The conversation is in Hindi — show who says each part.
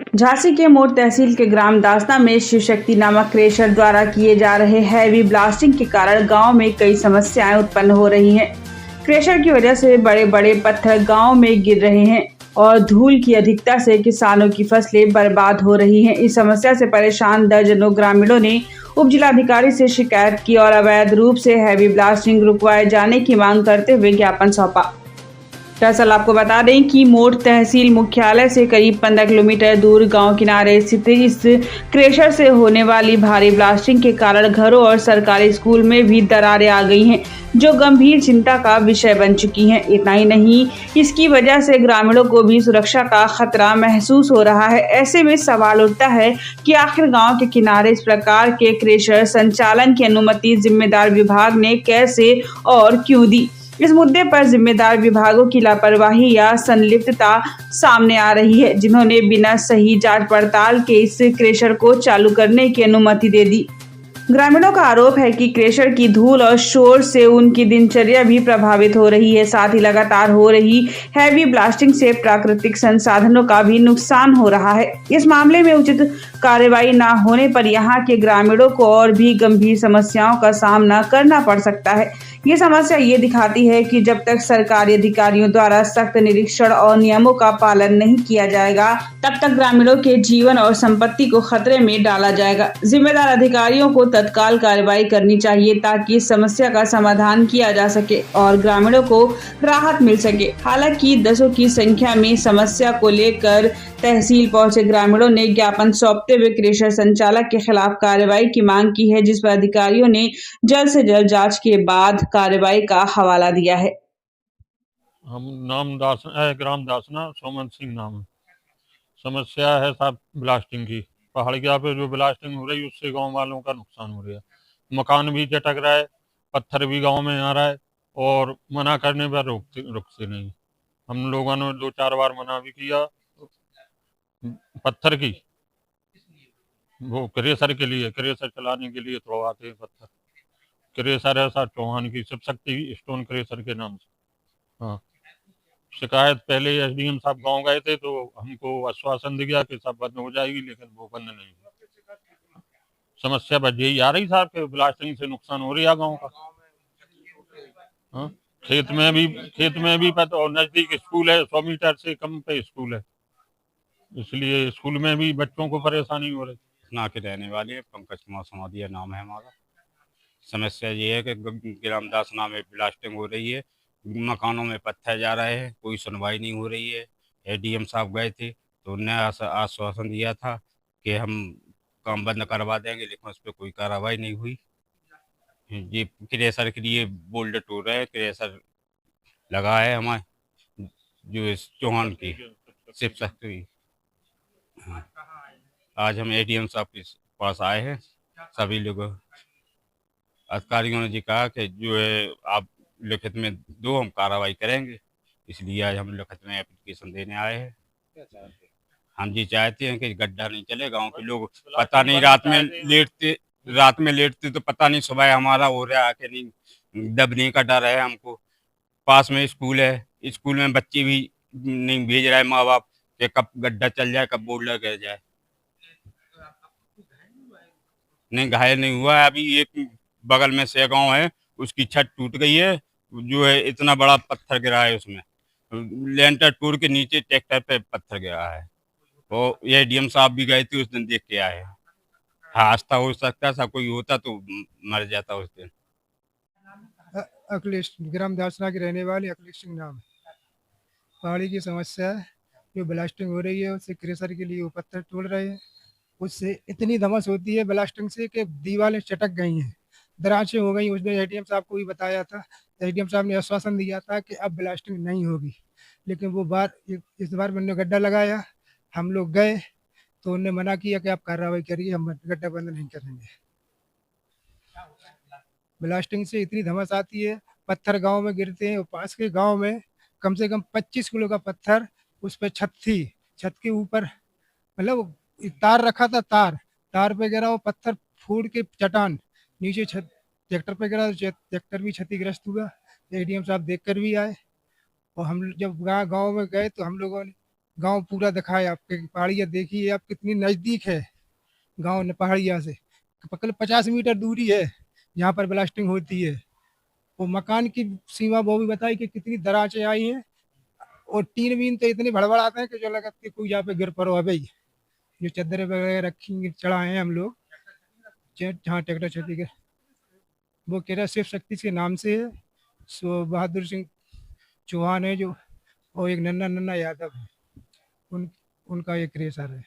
Speaker 1: झांसी के मोट तहसील के ग्राम दासना में शिव शक्ति नामक क्रेशर द्वारा किए जा रहे हैवी ब्लास्टिंग के कारण गांव में कई समस्याएं उत्पन्न हो रही हैं। क्रेशर की वजह से बड़े बड़े पत्थर गांव में गिर रहे हैं और धूल की अधिकता से किसानों की फसलें बर्बाद हो रही हैं। इस समस्या से परेशान दर्जनों ग्रामीणों ने उप जिलाधिकारी से शिकायत की और अवैध रूप से हैवी ब्लास्टिंग रुकवाए जाने की मांग करते हुए ज्ञापन सौंपा। दरअसल आपको बता दें कि मोट तहसील मुख्यालय से करीब 15 किलोमीटर दूर गांव किनारे स्थित इस क्रेशर से होने वाली भारी ब्लास्टिंग के कारण घरों और सरकारी स्कूल में भी दरारें आ गई हैं, जो गंभीर चिंता का विषय बन चुकी हैं। इतना ही नहीं, इसकी वजह से ग्रामीणों को भी सुरक्षा का खतरा महसूस हो रहा है। ऐसे में सवाल उठता है कि आखिर गांव के किनारे इस प्रकार के क्रेशर संचालन की अनुमति जिम्मेदार विभाग ने कैसे और क्यों दी। इस मुद्दे पर जिम्मेदार विभागों की लापरवाही या संलिप्तता सामने आ रही है, जिन्होंने बिना सही जांच पड़ताल के इस क्रेशर को चालू करने की अनुमति दे दी। ग्रामीणों का आरोप है कि क्रेशर की धूल और शोर से उनकी दिनचर्या भी प्रभावित हो रही है। साथ ही लगातार हो रही हैवी ब्लास्टिंग से प्राकृतिक संसाधनों का भी नुकसान हो रहा है। इस मामले में उचित कार्रवाई न होने पर यहाँ के ग्रामीणों को और भी गंभीर समस्याओं का सामना करना पड़ सकता है। ये समस्या ये दिखाती है कि जब तक सरकारी अधिकारियों द्वारा सख्त निरीक्षण और नियमों का पालन नहीं किया जाएगा, तब तक ग्रामीणों के जीवन और संपत्ति को खतरे में डाला जाएगा। जिम्मेदार अधिकारियों को तत्काल कार्रवाई करनी चाहिए ताकि इस समस्या का समाधान किया जा सके और ग्रामीणों को राहत मिल सके। हालांकि दसों की संख्या में समस्या को लेकर तहसील पहुंचे ग्रामीणों ने ज्ञापन सौंपते हुए क्रेशर संचालक के खिलाफ कार्रवाई की मांग की है, जिस पर अधिकारियों ने जल्द से जल्द जांच के बाद कार्रवाई का हवाला दिया है।
Speaker 2: हम ग्राम दासना सोमन सिंह नाम है। समस्या है साहब ब्लास्टिंग की। पहाड़िया पे जो ब्लास्टिंग हो रही है उससे गांव वालों का नुकसान हो रहा है। मकान भी झटक रहा है, पत्थर भी गांव में आ रहा है और मना करने पर रुकते नहीं। हम लोगों ने 2-4 बार मना भी किया। पत्थर की वो क्रेशर के लिए, क्रेशर चलाने के लिए तो आते हैं पत्थर। क्रेशर है सर चौहान की शिव शक्ति स्टोन क्रेशर के नाम से। हाँ, शिकायत पहले एसडीएम साहब गांव गए थे तो हमको आश्वासन दिया कि सब बंद हो जाएगी, लेकिन वो बंद नहीं हुई। समस्या बस यही आ रही साहब कि ब्लास्टिंग से नुकसान हो रहा है गांव का। हाँ, खेत में भी पता, और नजदीक स्कूल है, 100 मीटर से कम पे स्कूल है, इसलिए स्कूल में भी बच्चों को परेशानी हो रही।
Speaker 3: ना के रहने वाले हैं, पंकज कुमार समाधिया नाम है हमारा। समस्या ये है कि ग्राम दासना में ब्लास्टिंग हो रही है, मकानों में पत्थर जा रहे हैं, कोई सुनवाई नहीं हो रही है। एडीएम साहब गए थे तो उन्होंने आश्वासन दिया था कि हम काम बंद करवा देंगे, लेकिन उस पर कोई कार्रवाई नहीं हुई। ये क्रेशर के लिए बोल्ड टूर है, क्रेशर लगा है हमारे जो इस चौहान की शिव शक्ति। हाँ, आज हम एडीएम साहब के पास आए हैं। सभी लोग अधिकारियों ने जी कहा कि जो है आप लिखित में दो, हम कार्रवाई करेंगे, इसलिए आज हम लिखित में एप्लीकेशन देने आए हैं। हम जी चाहते हैं कि गड्ढा नहीं चले। गांव के लोग पता नहीं रात में लेटते तो पता नहीं सुबह हमारा हो रहा है कि नहीं, दबने का डर है हमको। पास में स्कूल है, स्कूल में बच्चे भी नहीं भेज रहे माँ बाप कि कब गड्ढा चल जाए, कब बोल्डर गिर जाए। नहीं, घायल नहीं हुआ है। अभी एक बगल में से गांव है, उसकी छत टूट गई है, जो है इतना बड़ा पत्थर गिरा है उसमें, लेंटर टूट के नीचे ट्रैक्टर पे पत्थर गिरा है। और ये डीएम साहब भी गए थे उस दिन, देख के आए हैं। हादसा हो सकता था, कोई होता तो मर जाता उस दिन।
Speaker 4: अखिलेश, ग्राम दासना के रहने वाले अखिलेश सिंह नाम है। पहाड़ी की समस्या है, जो ब्लास्टिंग हो रही है उससे क्रेशर के लिए वो पत्थर तोड़ रहे हैं। उससे इतनी धमस होती है ब्लास्टिंग से कि दीवारें चटक गई हैं, दरारें हो गई। उसने एडीएम साहब को भी बताया था, एडीएम साहब ने आश्वासन दिया था कि अब ब्लास्टिंग नहीं होगी, लेकिन वो इस बार मैंने गड्ढा लगाया, हम लोग गए तो उन्होंने मना किया कि आप कार्रवाई करिए, हम गड्ढा बंद नहीं करेंगे। ब्लास्टिंग से इतनी धमस आती है, पत्थर गांव में गिरते हैं और पास के गांव में कम से कम 25 किलो का पत्थर, उस पर छत थी, छत के ऊपर मतलब एक तार रखा था, तार पे गिरा वो पत्थर, फूट के चट्टान नीचे छत ट्रैक्टर पे गिरा, ट्रैक्टर भी क्षतिग्रस्त हुआ। एडीएम साहब देख कर भी आए और हम जब गाँव में गए तो हम लोगों ने गांव पूरा दिखाए आपके, पहाड़ियाँ देखिए आप कितनी नज़दीक है गांव ने पहाड़िया से, पकड़ 50 मीटर दूरी है जहाँ पर ब्लास्टिंग होती है। वो मकान की सीमा वो भी बताई कि कितनी दरारें आई हैं, और टीन बीन तो इतने भड़बड़ाते हैं कि जो लगता है कि कोई यहाँ पे गिर पड़ो है भाई। जो चादरें वगैरह रखी चढ़ाए हैं हम लोग जहाँ ट्रैक्टर क्षति के, वो केरा शिव शक्ति के नाम से है। सो बहादुर सिंह चौहान है जो, और एक नन्ना नन्ना यादव है, उन उनका ये क्रेशर है।